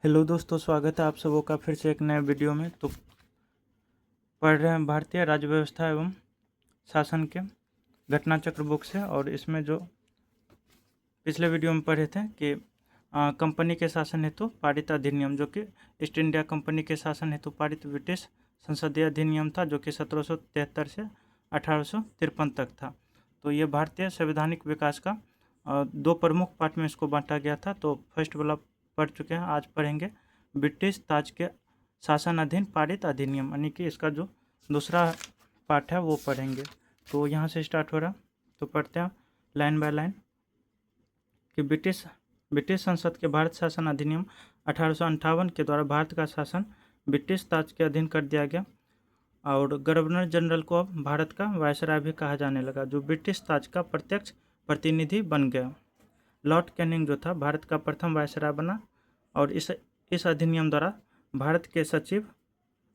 Hello दोस्तों, स्वागत है आप सबों का फिर से एक नए वीडियो में। तो पढ़ रहे हैं भारतीय राज्य व्यवस्था एवं शासन के घटना चक्र बुक से। और इसमें जो पिछले वीडियो में पढ़े थे कि कंपनी के शासन हेतु पारित अधिनियम, जो कि ईस्ट इंडिया कंपनी के शासन हेतु पारित ब्रिटिश संसदीय अधिनियम था, जो कि 1773 से 1853 तक था। तो ये भारतीय संवैधानिक विकास का दो प्रमुख पार्ट में इसको बांटा गया था। तो फर्स्ट वाला पढ़ चुके हैं, आज पढ़ेंगे ब्रिटिश ताज के शासन अधीन पारित अधिनियम, यानी कि इसका जो दूसरा पार्ट है वो पढ़ेंगे। तो यहाँ से स्टार्ट हो रहा, तो पढ़ते हैं लाइन बाय लाइन कि ब्रिटिश संसद के भारत शासन अधिनियम 1858 के द्वारा भारत का शासन ब्रिटिश ताज के अधीन कर दिया गया और गवर्नर जनरल को अब भारत का वायसराय भी कहा जाने लगा, जो ब्रिटिश ताज का प्रत्यक्ष प्रतिनिधि बन गया। लॉर्ड कैनिंग जो था भारत का प्रथम वायसराय बना और इस अधिनियम द्वारा भारत के सचिव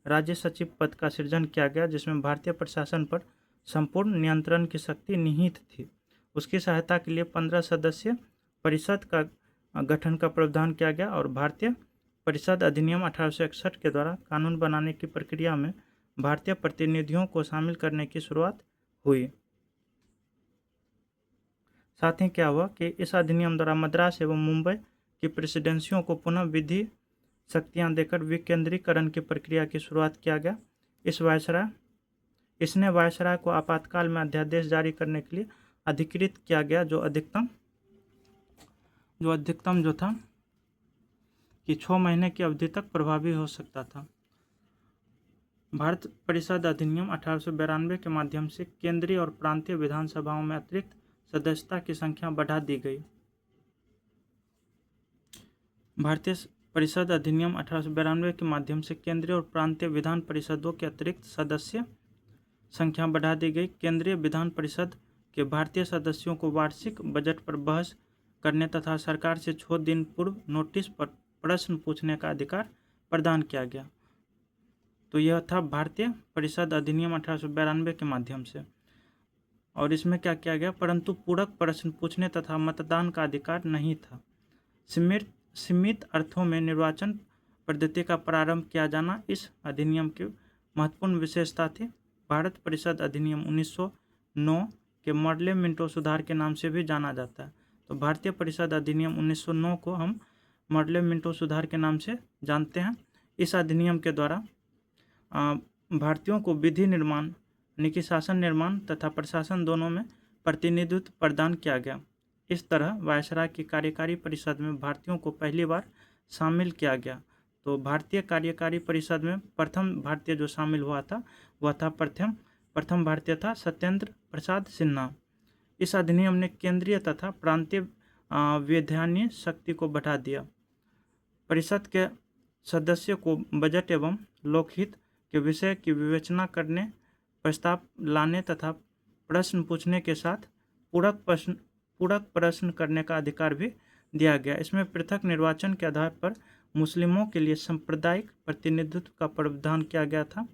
राज्य सचिव पद का सृजन किया गया, जिसमें भारतीय प्रशासन पर संपूर्ण नियंत्रण की शक्ति निहित थी। उसकी सहायता के लिए 15 सदस्यीय परिषद का गठन का प्रावधान किया गया और भारतीय परिषद अधिनियम 1861 के द्वारा कानून बनाने की प्रक्रिया में भारतीय प्रतिनिधियों को शामिल करने की शुरुआत हुई। साथ ही क्या हुआ कि इस अधिनियम द्वारा मद्रास एवं मुंबई की प्रेसिडेंसियों को पुनः विधि शक्तियां देकर विकेंद्रीकरण की प्रक्रिया की शुरुआत किया गया। इसने वायसराय को आपातकाल में अध्यादेश जारी करने के लिए अधिकृत किया गया, जो अधिकतम जो था कि 6 महीने की अवधि तक प्रभावी हो सकता था। भारत परिषद अधिनियम 1892 के माध्यम से केंद्रीय और प्रांतीय विधानसभाओं में अतिरिक्त सदस्यता की संख्या बढ़ा दी गई। भारतीय परिषद अधिनियम 1892 के माध्यम से केंद्रीय और प्रांतीय विधान परिषदों के अतिरिक्त सदस्य संख्या बढ़ा दी गई। केंद्रीय विधान परिषद के भारतीय सदस्यों को वार्षिक बजट पर बहस करने तथा सरकार से 6 दिन पूर्व नोटिस पर प्रश्न पूछने का अधिकार प्रदान किया गया। तो यह था भारतीय परिषद अधिनियम 1892 के माध्यम से। और इसमें क्या किया गया, परंतु पूरक प्रश्न पूछने तथा मतदान का अधिकार नहीं था। सीमित अर्थों में निर्वाचन पद्धति का प्रारंभ किया जाना इस अधिनियम की महत्वपूर्ण विशेषता थी। भारत परिषद अधिनियम 1909 के मॉडले मिंटो सुधार के नाम से भी जाना जाता है। तो भारतीय परिषद अधिनियम 1909 को हम मॉडले मिंटो सुधार के नाम से जानते हैं। इस अधिनियम के द्वारा भारतीयों को विधि निर्माण यानी कि शासन निर्माण तथा प्रशासन दोनों में प्रतिनिधित्व प्रदान किया गया। इस तरह वायसराय की कार्यकारी परिषद में भारतीयों को पहली बार शामिल किया गया। तो भारतीय कार्यकारी परिषद में प्रथम भारतीय जो शामिल हुआ था वह था प्रथम भारतीय था सत्येंद्र प्रसाद सिन्हा। इस अधिनियम ने केंद्रीय तथा प्रांतीय वैधानिक शक्ति को बढ़ा दिया। परिषद के सदस्यों को बजट एवं लोकहित के विषय की विवेचना करने, प्रस्ताव लाने तथा प्रश्न पूछने के साथ पूरक प्रश्न करने का अधिकार भी दिया गया। इसमें पृथक निर्वाचन के आधार पर मुस्लिमों के लिए सांप्रदायिक प्रतिनिधित्व का प्रावधान किया गया था।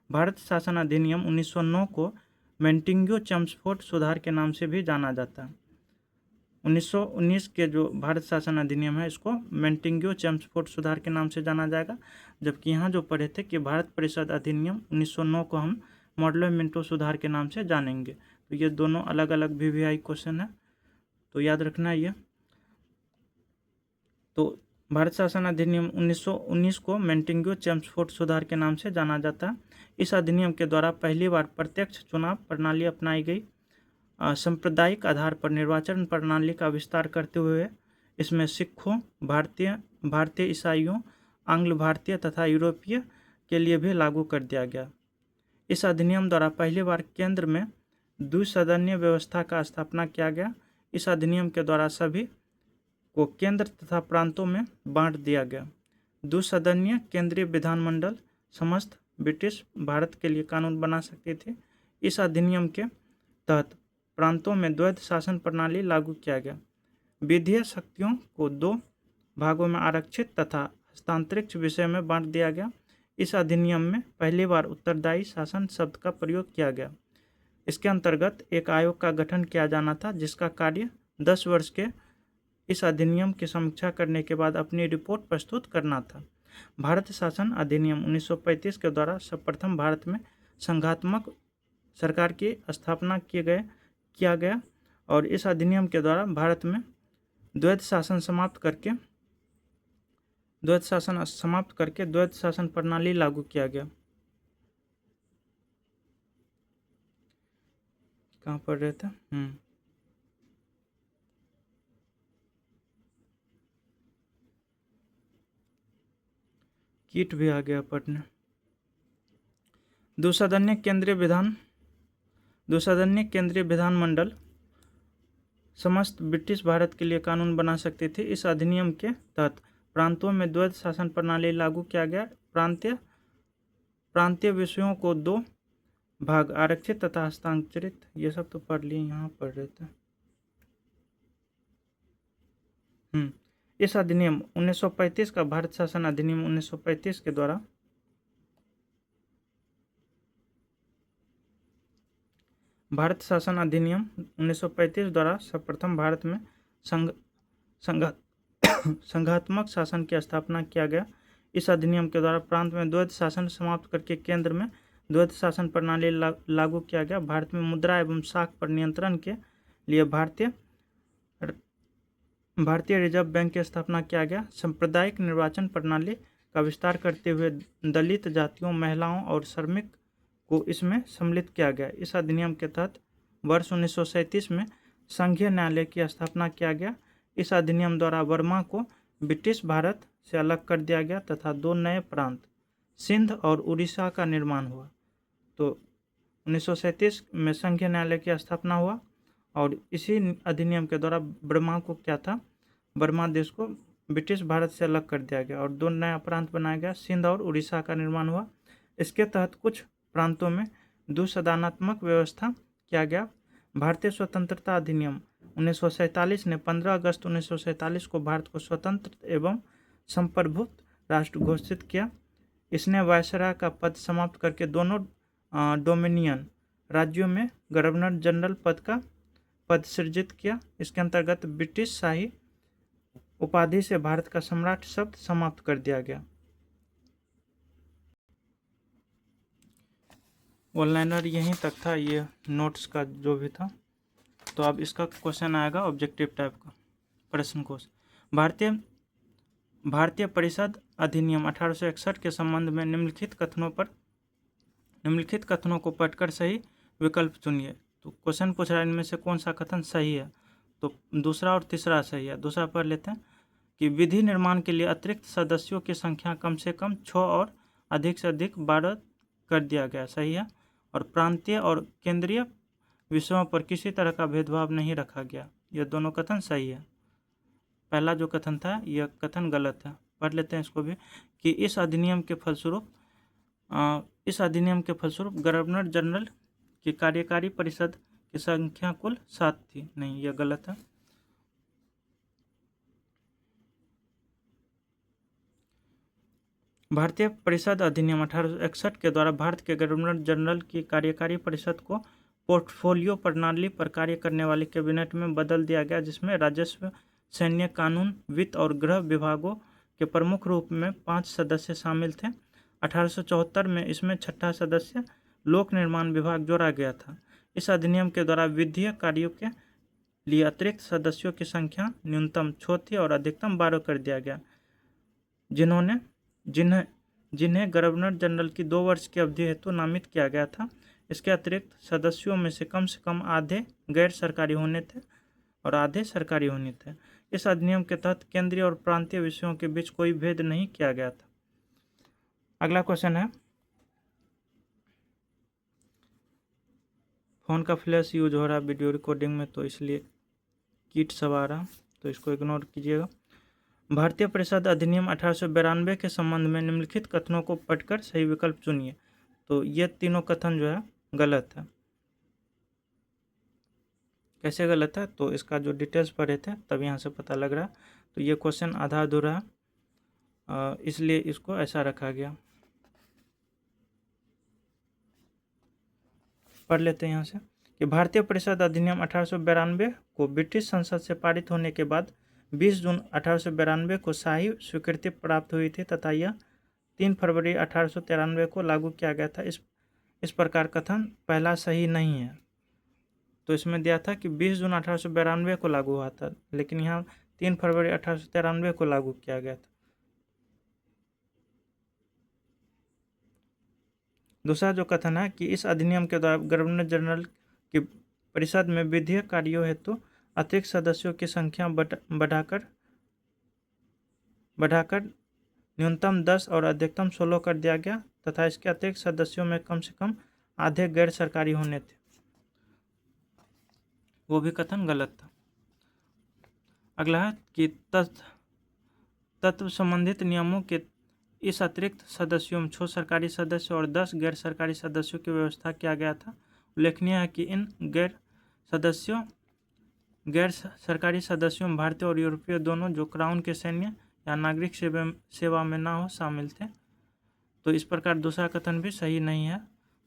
भारत शासन अधिनियम 1909 को मेंटिंग्यू-चेम्सफोर्ड सुधार के नाम से भी जाना जाता है। 1919 के जो भारत शासन अधिनियम है इसको मेंटिंग्यू-चेम्सफोर्ड सुधार के नाम से जाना जाएगा, जबकि यहाँ जो पढ़े थे कि भारत परिषद अधिनियम 1909 को हम मॉडल मिंटो सुधार के नाम से जानेंगे। तो ये दोनों अलग अलग VVI क्वेश्चन है, तो याद रखना ये। तो भारत शासन अधिनियम 1919 को मेंटिंग्यू-चेम्सफोर्ड सुधार के नाम से जाना जाता है। इस अधिनियम के द्वारा पहली बार प्रत्यक्ष चुनाव प्रणाली अपनाई गई। सांप्रदायिक आधार पर निर्वाचन प्रणाली का विस्तार करते हुए इसमें सिखों, भारतीय ईसाइयों, आंग्ल भारतीय तथा यूरोपीय के लिए भी लागू कर दिया गया। इस अधिनियम द्वारा पहली बार केंद्र में द्विसदनीय व्यवस्था का स्थापना किया गया। इस अधिनियम के द्वारा सभी को केंद्र तथा प्रांतों में बांट दिया गया। द्विसदनीय केंद्रीय विधानमंडल समस्त ब्रिटिश भारत के लिए कानून बना सकते थे। इस अधिनियम के तहत प्रांतों में द्वैध शासन प्रणाली लागू किया गया। विधीय शक्तियों को 2 भागों में आरक्षित तथा हस्तांतरित विषय में बांट दिया गया। इस अधिनियम में पहली बार उत्तरदायी शासन शब्द का प्रयोग किया गया। इसके अंतर्गत एक आयोग का गठन किया जाना था, जिसका कार्य 10 वर्ष के इस अधिनियम की समीक्षा करने के बाद अपनी रिपोर्ट प्रस्तुत करना था। भारत शासन अधिनियम 1935 के द्वारा सर्वप्रथम भारत में संघात्मक सरकार की स्थापना किया गया और इस अधिनियम के द्वारा भारत में द्वैध शासन समाप्त करके द्वैध शासन प्रणाली लागू किया गया। कहाँ पढ़ रहे थे? कीट भी आ गया पढ़ने। द्विसदनीय केंद्रीय विधानमंडल समस्त ब्रिटिश भारत के लिए कानून बना सकती थी। इस अधिनियम के तहत प्रांतों में द्वैध शासन प्रणाली लागू किया गया। प्रांतीय विषयों को 2 भाग आरक्षित तथा हस्तांतरित, ये सब तो पढ़ लिए, यहाँ पढ़ रहे थे। इस अधिनियम 1935 का भारत शासन अधिनियम 1935 के द्वारा भारत शासन अधिनियम 1935 द्वारा सर्वप्रथम भारत में संघात्मक शासन की स्थापना किया गया। इस अधिनियम के द्वारा प्रांत में द्वैध शासन समाप्त करके केंद्र में द्वैध शासन प्रणाली लागू किया गया। भारत में मुद्रा एवं साख पर नियंत्रण के लिए भारतीय रिजर्व बैंक की स्थापना किया गया। सांप्रदायिक निर्वाचन प्रणाली का विस्तार करते हुए दलित जातियों, महिलाओं और श्रमिक को इसमें सम्मिलित किया गया। इस अधिनियम के तहत वर्ष 1937 में संघीय न्यायालय की स्थापना किया गया। इस अधिनियम द्वारा बर्मा को ब्रिटिश भारत से अलग कर दिया गया तथा 2 नए प्रांत सिंध और उड़ीसा का निर्माण हुआ। तो 1937 में संघीय न्यायालय की स्थापना हुआ और इसी अधिनियम के द्वारा बर्मा देश को ब्रिटिश भारत से अलग कर दिया गया और 2 नया प्रांत बनाया गया, सिंध और उड़ीसा का निर्माण हुआ। इसके तहत कुछ प्रांतों में द्विसदनात्मक व्यवस्था किया गया। भारतीय स्वतंत्रता अधिनियम 1947 ने 15 अगस्त 1947 को भारत को स्वतंत्र एवं संप्रभुत्व राष्ट्र घोषित किया। इसने वायसराय का पद समाप्त करके दोनों डोमिनियन राज्यों में गवर्नर जनरल पद सृजित किया। इसके अंतर्गत ब्रिटिश शाही उपाधि से भारत का सम्राट शब्द समाप्त कर दिया गया। ऑनलाइनर यहीं तक था, ये नोट्स का जो भी था। तो अब इसका क्वेश्चन आएगा ऑब्जेक्टिव टाइप का प्रश्न क्वेश्चन। भारतीय परिषद अधिनियम 1861 के संबंध में निम्नलिखित कथनों को पढ़कर सही विकल्प चुनिए। तो क्वेश्चन पूछ रहा है इनमें से कौन सा कथन सही है, तो दूसरा और तीसरा सही है। दूसरा पढ़ लेते हैं कि विधि निर्माण के लिए अतिरिक्त सदस्यों की संख्या कम से कम 6 और अधिक से अधिक 12 कर दिया गया, सही है। और प्रांतीय और केंद्रीय विषयों पर किसी तरह का भेदभाव नहीं रखा गया, यह दोनों कथन सही है। पहला जो कथन था यह कथन गलत है। पढ़ लेते हैं इसको भी कि इस अधिनियम के फलस्वरूप गवर्नर जनरल की कार्यकारी परिषद की संख्या कुल 7 थी, नहीं, यह गलत है। भारतीय परिषद अधिनियम 1861 के द्वारा भारत के गवर्नर जनरल की कार्यकारी परिषद को पोर्टफोलियो प्रणाली पर कार्य करने वाली कैबिनेट में बदल दिया गया, जिसमें राजस्व, सैन्य, कानून, वित्त और गृह विभागों के प्रमुख रूप में 5 सदस्य शामिल थे। 1874 में इसमें 6ठा सदस्य लोक निर्माण विभाग जोड़ा गया था। इस अधिनियम के द्वारा वित्तीय कार्यों के लिए अतिरिक्त सदस्यों की संख्या न्यूनतम 6 थी और अधिकतम 12 कर दिया गया, जिन्हें गवर्नर जनरल की 2 वर्ष की अवधि हेतु नामित किया गया था। इसके अतिरिक्त सदस्यों में से कम आधे गैर सरकारी होने थे और आधे सरकारी होने थे। इस अधिनियम के तहत केंद्रीय और प्रांतीय विषयों के बीच कोई भेद नहीं किया गया था। अगला क्वेश्चन है, फ़ोन का फ्लैश यूज हो रहा है वीडियो रिकॉर्डिंग में, तो इसलिए कीट सब आ रहा, तो इसको इग्नोर कीजिएगा। भारतीय परिषद अधिनियम 1892 के संबंध में निम्नलिखित कथनों को पढ़कर सही विकल्प चुनिए। तो ये तीनों कथन जो है गलत है। कैसे गलत है, तो इसका जो डिटेल्स पढ़े थे तब यहाँ से पता लग रहा है। तो ये क्वेश्चन आधा अधूरा है, इसलिए इसको ऐसा रखा गया। पढ़ लेते हैं यहाँ से कि भारतीय परिषद अधिनियम 1892 को ब्रिटिश संसद से पारित होने के बाद 20 जून 1892 को शाही स्वीकृति प्राप्त हुई थी तथा यह 3 फरवरी 1893 को लागू किया गया था। इस प्रकार कथन पहला सही नहीं है। तो इसमें दिया था कि 20 जून 1892 को लागू हुआ था, लेकिन यहाँ 3 फरवरी 1893 को लागू किया गया था। दूसरा जो कथन है कि इस अधिनियम के द्वारा गवर्नर जनरल की परिषद में विधिक कार्यों हेतु अतिरिक्त सदस्यों की संख्या बढ़ाकर न्यूनतम 10 और अधिकतम 16 कर दिया गया तथा इसके अतिरिक्त सदस्यों में कम से कम आधे गैर सरकारी होने थे। वो भी कथन गलत था। अगला है कि तत्व संबंधित नियमों के इस अतिरिक्त सदस्यों में 6 सरकारी सदस्य और 10 गैर सरकारी सदस्यों की व्यवस्था किया गया था। उल्लेखनीय है कि इन गैर सरकारी सदस्यों में भारतीय और यूरोपीय दोनों जो क्राउन के सैन्य या नागरिक सेवा में ना हो शामिल थे। तो इस प्रकार दूसरा कथन भी सही नहीं है।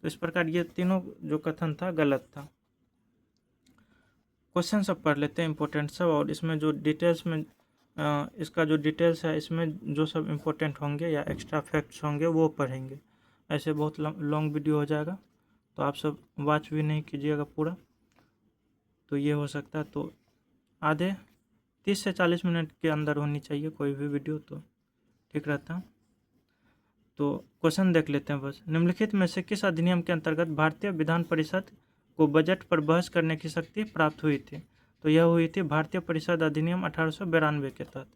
तो इस प्रकार ये तीनों जो कथन था गलत था। क्वेश्चन सब पढ़ लेते हैं इंपॉर्टेंट सब, और इसमें जो डिटेल्स में इसका जो डिटेल्स है इसमें जो सब इम्पोर्टेंट होंगे या एक्स्ट्रा फैक्ट्स होंगे वो पढ़ेंगे। ऐसे बहुत लॉन्ग वीडियो हो जाएगा तो आप सब वॉच भी नहीं कीजिएगा पूरा, तो ये हो सकता है। तो आधे 30 से 40 मिनट के अंदर होनी चाहिए कोई भी वीडियो, तो ठीक रहता। तो क्वेश्चन देख लेते हैं बस। निम्नलिखित में से किस अधिनियम के अंतर्गत भारतीय विधान परिषद को बजट पर बहस करने की शक्ति प्राप्त हुई थी? तो यह हुई थी भारतीय परिषद अधिनियम 1892 के तहत।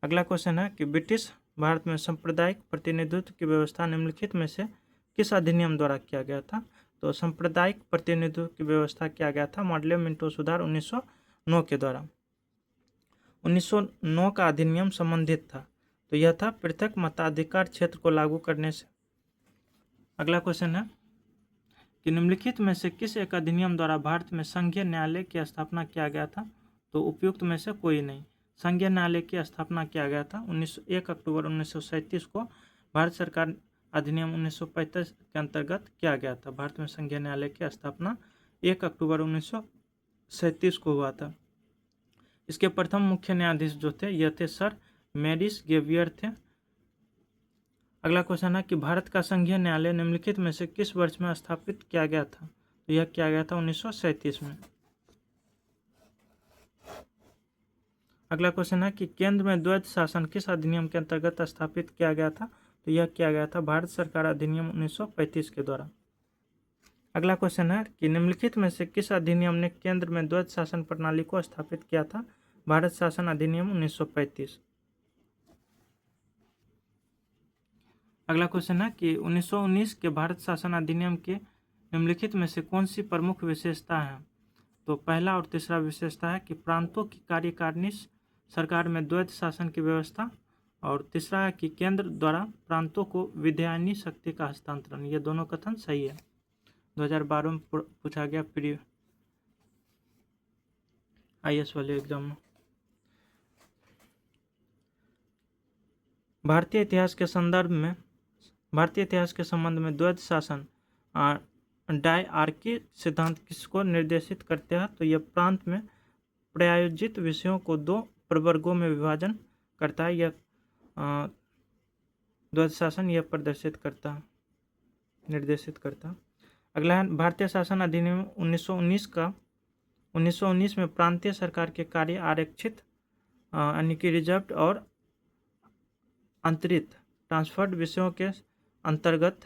अगला क्वेश्चन है कि ब्रिटिश भारत में सांप्रदायिक प्रतिनिधित्व की व्यवस्था निम्नलिखित में से किस अधिनियम द्वारा किया गया था? तो सांप्रदायिक प्रतिनिधित्व की व्यवस्था किया गया था मॉडल मिंटो सुधार 1909 के द्वारा। 1909 का अधिनियम संबंधित था, तो यह था पृथक मताधिकार क्षेत्र को लागू करने से। अगला क्वेश्चन है कि निम्नलिखित में से किस एक अधिनियम द्वारा भारत में संघीय न्यायालय की स्थापना किया गया था? तो उपयुक्त में से कोई नहीं। संघीय न्यायालय की स्थापना किया गया था 1 अक्टूबर 1937 को भारत सरकार अधिनियम 1935 के अंतर्गत किया गया था। भारत में संघीय न्यायालय की स्थापना 1 अक्टूबर 1937 को हुआ था। इसके प्रथम मुख्य न्यायाधीश जो थे यह थे सर मैरिस गेवियर थे। अगला क्वेश्चन है कि भारत का संघीय न्यायालय निम्नलिखित में से किस वर्ष में स्थापित किया गया था? तो यह किया गया था 1937 में। अगला क्वेश्चन है कि केंद्र में द्वैध शासन किस अधिनियम के अंतर्गत स्थापित किया गया था? तो यह किया गया था भारत सरकार अधिनियम 1935 के द्वारा। अगला क्वेश्चन है कि निम्नलिखित में से किस अधिनियम ने केंद्र में द्वैध शासन प्रणाली को स्थापित किया था? भारत शासन अधिनियम 1935। अगला क्वेश्चन है कि 1919 के भारत शासन अधिनियम के निम्नलिखित में से कौन सी प्रमुख विशेषता है? तो पहला और तीसरा विशेषता है कि प्रांतों की कार्यकारिणी सरकार में द्वैध शासन की व्यवस्था, और तीसरा है कि केंद्र द्वारा प्रांतों को विधायनी शक्ति का हस्तांतरण। ये दोनों कथन सही है। 2012 में पूछा गया प्री IAS वाले एग्जाम में। भारतीय इतिहास के संबंध में द्वैध शासन डायआर्की सिद्धांत किसको निर्देशित करते हैं? तो यह प्रांत में प्रायोजित विषयों को 2 प्रवर्गों में विभाजन करता है। यह द्वैध शासन यह निर्देशित करता है। अगला है भारतीय शासन अधिनियम 1919 में प्रांतीय सरकार के कार्य आरक्षित यानी कि रिजर्व्ड और अंतरित ट्रांसफर्ड विषयों के अंतर्गत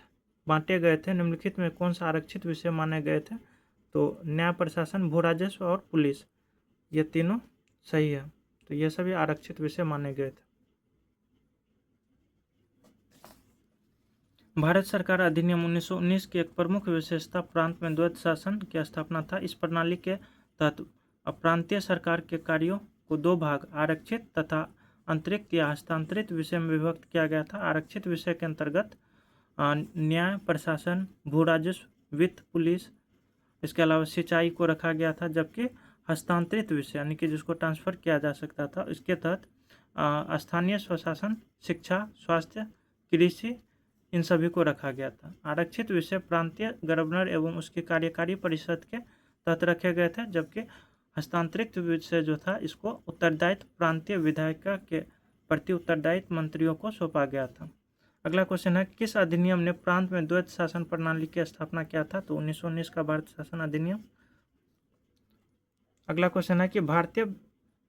बांटे गए थे। निम्नलिखित में कौन सा आरक्षित विषय माने गए थे? तो न्याय प्रशासन, भू राजस्व और पुलिस, ये तीनों सही है। तो ये सभी आरक्षित विषय माने गए थे। भारत सरकार अधिनियम 1919 की एक प्रमुख विशेषता प्रांत में द्वैध शासन की स्थापना था। इस प्रणाली के तहत प्रांतीय सरकार के कार्यों को 2 भाग आरक्षित तथा अंतरिक्त या हस्तांतरित विषय में विभक्त किया गया था। आरक्षित विषय के अंतर्गत न्याय प्रशासन, भू राजस्व, वित्त, पुलिस, इसके अलावा सिंचाई को रखा गया था, जबकि हस्तांतरित विषय यानी कि जिसको ट्रांसफर किया जा सकता था इसके तहत स्थानीय स्वशासन, शिक्षा, स्वास्थ्य, कृषि, इन सभी को रखा गया था। आरक्षित विषय प्रांतीय गवर्नर एवं उसकी कार्यकारी परिषद के तहत रखे गए थे, जबकि हस्तांतरित विषय जो था इसको उत्तरदायित्व प्रांतीय विधायिका के प्रति उत्तरदायित्व मंत्रियों को सौंपा गया था। अगला क्वेश्चन है, किस अधिनियम ने प्रांत में द्वैत शासन प्रणाली की स्थापना किया था? तो 1919 का भारत शासन अधिनियम। अगला क्वेश्चन है कि भारतीय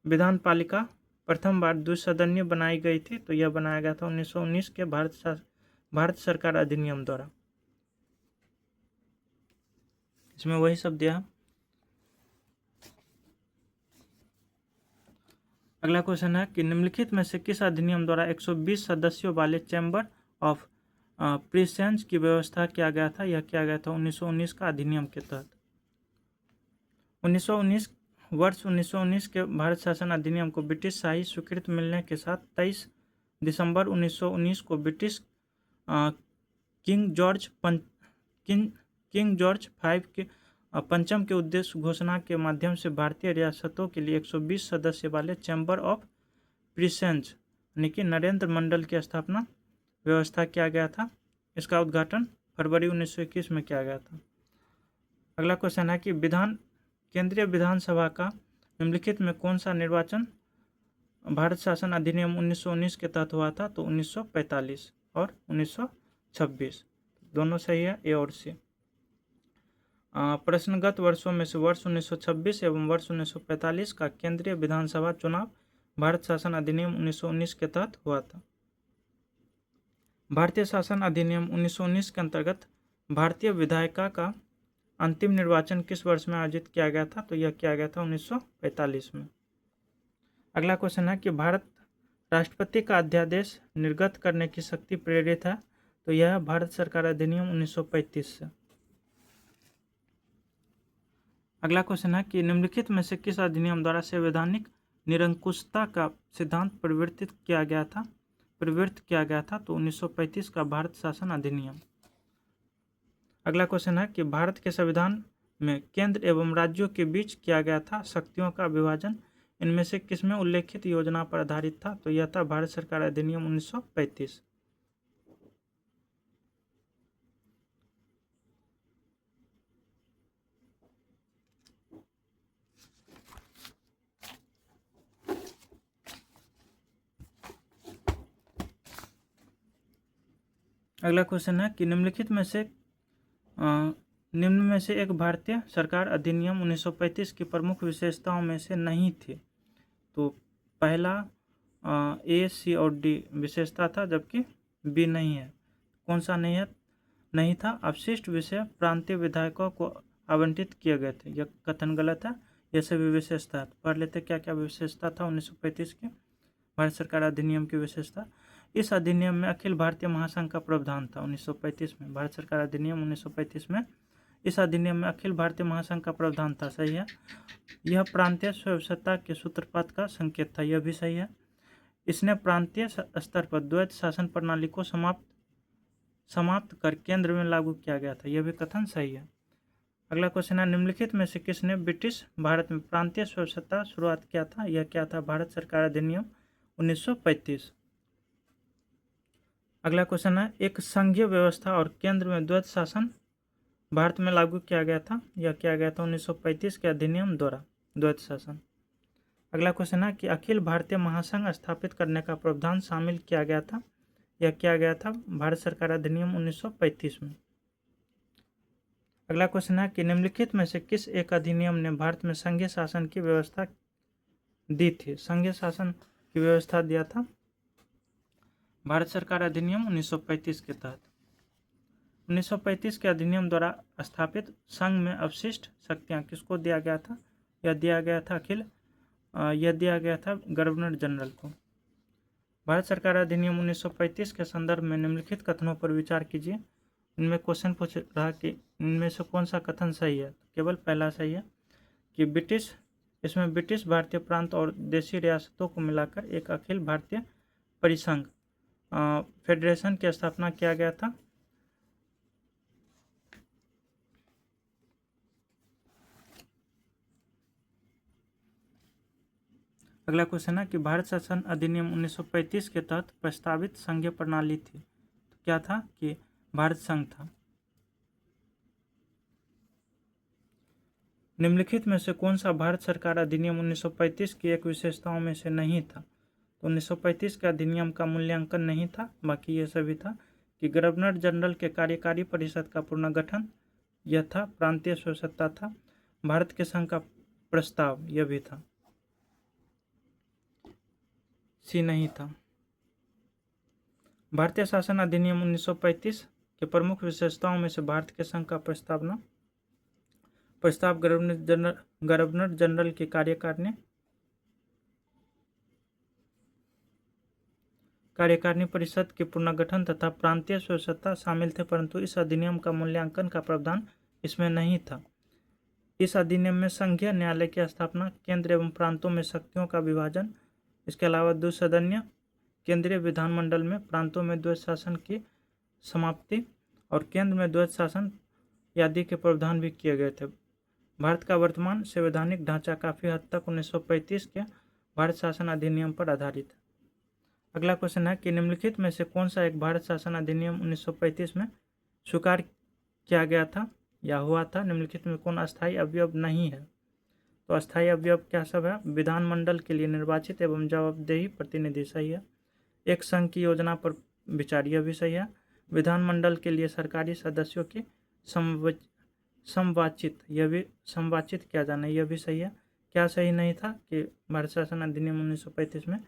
विधान पालिका प्रथम बार द्विसदनीय बनाई गई थी? तो यह बनाया गया था 1919 के भारत सरकार अधिनियम द्वारा। इसमें वही शब्द दिया। अगला क्वेश्चन है कि निम्नलिखित में से किस अधिनियम द्वारा 120 सदस्यों वाले चैम्बर ऑफ प्रिसेंस की व्यवस्था किया गया था? यह किया गया था 1919 का अधिनियम के तहत। 1919 के भारत शासन अधिनियम को ब्रिटिश शाही स्वीकृति मिलने के साथ 23 दिसंबर 1919 को ब्रिटिश किंग जॉर्ज V के पंचम के उद्देश्य घोषणा के माध्यम से भारतीय रियासतों के लिए 120 सदस्य वाले चैम्बर ऑफ प्रिसेंस यानी कि नरेंद्र मंडल की स्थापना व्यवस्था किया गया था। इसका उद्घाटन फरवरी 1921 में किया गया था। अगला क्वेश्चन है कि केंद्रीय विधानसभा का निम्नलिखित में कौन सा निर्वाचन भारत शासन अधिनियम 1919 के तहत हुआ था? तो 1945 और 1926 दोनों सही है, ए और सी। प्रश्नगत वर्षों में से वर्ष 1926 एवं वर्ष 1945 का केंद्रीय विधानसभा चुनाव भारत शासन अधिनियम 1919 के तहत हुआ था। भारतीय शासन अधिनियम 1919 के अंतर्गत भारतीय विधायिका का अंतिम निर्वाचन किस वर्ष में आयोजित किया गया था? तो यह किया गया था 1945 में। अगला क्वेश्चन है कि भारत राष्ट्रपति का अध्यादेश निर्गत करने की शक्ति प्रेरित है? तो यह भारत सरकार अधिनियम 1935 से। अगला क्वेश्चन है कि निम्नलिखित में से किस अधिनियम द्वारा संवैधानिक निरंकुशता का सिद्धांत प्रवर्तित किया गया था? तो 1935 का भारत शासन अधिनियम। अगला क्वेश्चन है कि भारत के संविधान में केंद्र एवं राज्यों के बीच किया गया था शक्तियों का विभाजन इनमें से किसमें उल्लेखित योजना पर आधारित था? तो यह था भारत सरकार अधिनियम 1935। अगला क्वेश्चन है कि निम्नलिखित में से निम्न में से एक भारतीय सरकार अधिनियम 1935 की प्रमुख विशेषताओं में से नहीं थी? तो पहला ए, सी और डी विशेषता था, जबकि बी नहीं है। कौन सा नहीं था? अवशिष्ट विषय प्रांतीय विधायकों को आवंटित किए गए थे। यह कथन गलत है, यह सभी विशेषता है। पढ़ लेते क्या क्या विशेषता था 1935 की भारत सरकार अधिनियम की विशेषता। इस अधिनियम में अखिल भारतीय महासंघ का प्रावधान था। 1935 में भारत सरकार अधिनियम 1935 में इस अधिनियम में अखिल भारतीय महासंघ का प्रावधान था। सही है। यह प्रांतीय स्वायत्तता के सूत्रपात का संकेत था। यह भी सही है। इसने प्रांतीय स्तर पर द्वैत शासन प्रणाली को समाप्त कर केंद्र में लागू किया गया था। यह भी कथन सही है। अगला क्वेश्चन है, निम्नलिखित में से किसने ब्रिटिश भारत में प्रांतीय स्वायत्तता शुरुआत किया था? यह क्या था? भारत सरकार अधिनियम 1935। अगला क्वेश्चन है, एक संघीय व्यवस्था और केंद्र में द्वैत शासन भारत में लागू किया गया था। यह किया गया था 1935 के अधिनियम द्वारा द्वैत शासन। अगला क्वेश्चन है कि अखिल भारतीय महासंघ स्थापित करने का प्रावधान शामिल किया गया था। यह किया गया था भारत सरकार अधिनियम 1935 में। अगला क्वेश्चन है कि निम्नलिखित में से किस एक अधिनियम ने भारत में संघीय शासन की व्यवस्था दी थी? संघीय शासन की व्यवस्था दिया था भारत सरकार अधिनियम 1935 के तहत। 1935 के अधिनियम द्वारा स्थापित संघ में अवशिष्ट शक्तियां किसको दिया गया था? यह दिया गया था गवर्नर जनरल को। भारत सरकार अधिनियम 1935 के संदर्भ में निम्नलिखित कथनों पर विचार कीजिए। इनमें क्वेश्चन पूछ रहा कि इनमें से कौन सा कथन सही है? केवल पहला सही है कि इसमें ब्रिटिश भारतीय प्रांत और देशी रियासतों को मिलाकर एक अखिल भारतीय परिसंघ फेडरेशन की स्थापना किया गया था। अगला क्वेश्चन है कि भारत शासन अधिनियम 1935 के तहत प्रस्तावित संघीय प्रणाली थी। तो क्या था? कि भारत संघ था। निम्नलिखित में से कौन सा भारत सरकार अधिनियम 1935 की एक विशेषताओं में से नहीं था? तो 1935 के अधिनियम का मूल्यांकन नहीं था, बाकी ये सभी था कि गवर्नर जनरल के कार्यकारी परिषद का पुनर्गठन यह था, प्रांतीय स्वसत्ता था, भारत के संघ का प्रस्ताव यह भी था, सी नहीं था। भारतीय शासन अधिनियम 1935 के प्रमुख विशेषताओं में से भारत के संघ का प्रस्ताव गवर्नर जनरल की कार्यकारिणी परिषद के पुनर्गठन तथा प्रांतीय स्वसत्ता शामिल थे, परंतु इस अधिनियम का मूल्यांकन का प्रावधान इसमें नहीं था। इस अधिनियम में संघीय न्यायालय की स्थापना, केंद्र एवं प्रांतों में शक्तियों का विभाजन, इसके अलावा द्विसदनीय केंद्रीय विधानमंडल में प्रांतों में द्वैत शासन की समाप्ति और केंद्र में द्वैत शासन आदि के प्रावधान भी किए गए थे। भारत का वर्तमान संवैधानिक ढांचा काफ़ी हद तक 1935 के भारत शासन अधिनियम पर आधारित है। अगला क्वेश्चन है कि निम्नलिखित में से कौन सा एक भारत शासन अधिनियम 1935 में स्वीकार किया गया था या हुआ था? निम्नलिखित में कौन अस्थायी अवयव नहीं है? तो अस्थायी अवयव क्या सब है? विधानमंडल के लिए निर्वाचित एवं जवाबदेही प्रतिनिधि सही है। एक संघ की योजना पर विचार यह भी सही है। विधानमंडल के लिए सरकारी सदस्यों की समवाचित किया जाना यह भी सही है। क्या सही नहीं था कि भारत शासन अधिनियम 1935 में?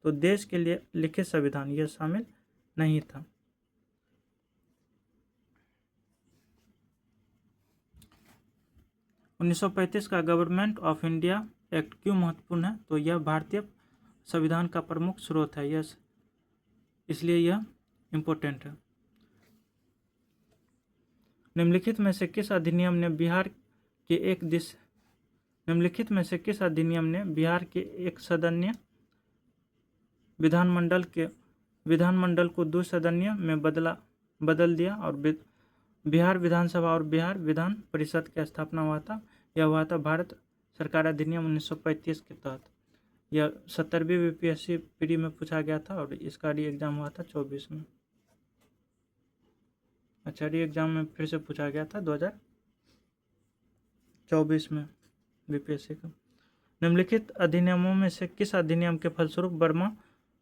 तो देश के लिए लिखित संविधान यह शामिल नहीं था। उन्नीस का गवर्नमेंट ऑफ इंडिया एक्ट क्यों महत्वपूर्ण है? तो यह भारतीय संविधान का प्रमुख स्रोत है, यह इसलिए यह इम्पोर्टेंट है। निम्नलिखित में से किस अधिनियम ने बिहार के एक सदनीय विधानमंडल को द्विसदनीय में बदल दिया और बिहार विधानसभा और बिहार विधान परिषद की स्थापना हुआ था? यह हुआ था भारत सरकार अधिनियम 1935 के तहत। यह 70वीं बीपीएससी प्री में पूछा गया था और इसका री एग्जाम हुआ था 24 में। अच्छा, री एग्जाम में फिर से पूछा गया था 2024 में बीपीएससी का। निम्नलिखित अधिनियमों में से किस अधिनियम के फलस्वरूप बर्मा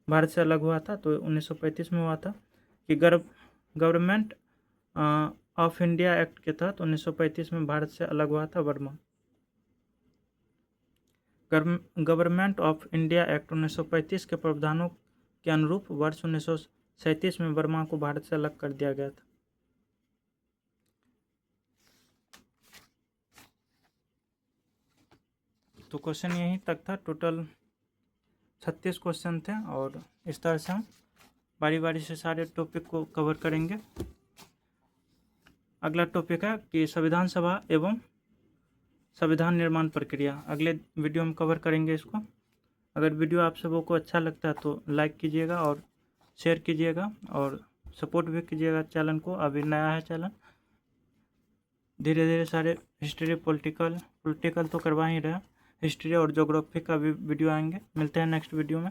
भारत से अलग हुआ था? तो 1935 में हुआ था कि गवर्नमेंट ऑफ इंडिया एक्ट के तहत 1935 में भारत से अलग हुआ था Burma. Government of India act 1935 के प्रावधानों के अनुरूप वर्ष 1937 में बर्मा को भारत से अलग कर दिया गया था। तो क्वेश्चन यहीं तक था। टोटल 36 क्वेश्चन थे और इस तरह से हम बारी बारी से सारे टॉपिक को कवर करेंगे। अगला टॉपिक है कि संविधान सभा एवं संविधान निर्माण प्रक्रिया। अगले वीडियो में कवर करेंगे इसको। अगर वीडियो आप सबों को अच्छा लगता है तो लाइक कीजिएगा और शेयर कीजिएगा और सपोर्ट भी कीजिएगा चैनल को। अभी नया है चैनल, धीरे धीरे सारे हिस्ट्री पॉलिटिकल तो करवा ही रहे, हिस्ट्री और ज्योग्राफी का भी वीडियो आएंगे। मिलते हैं नेक्स्ट वीडियो में।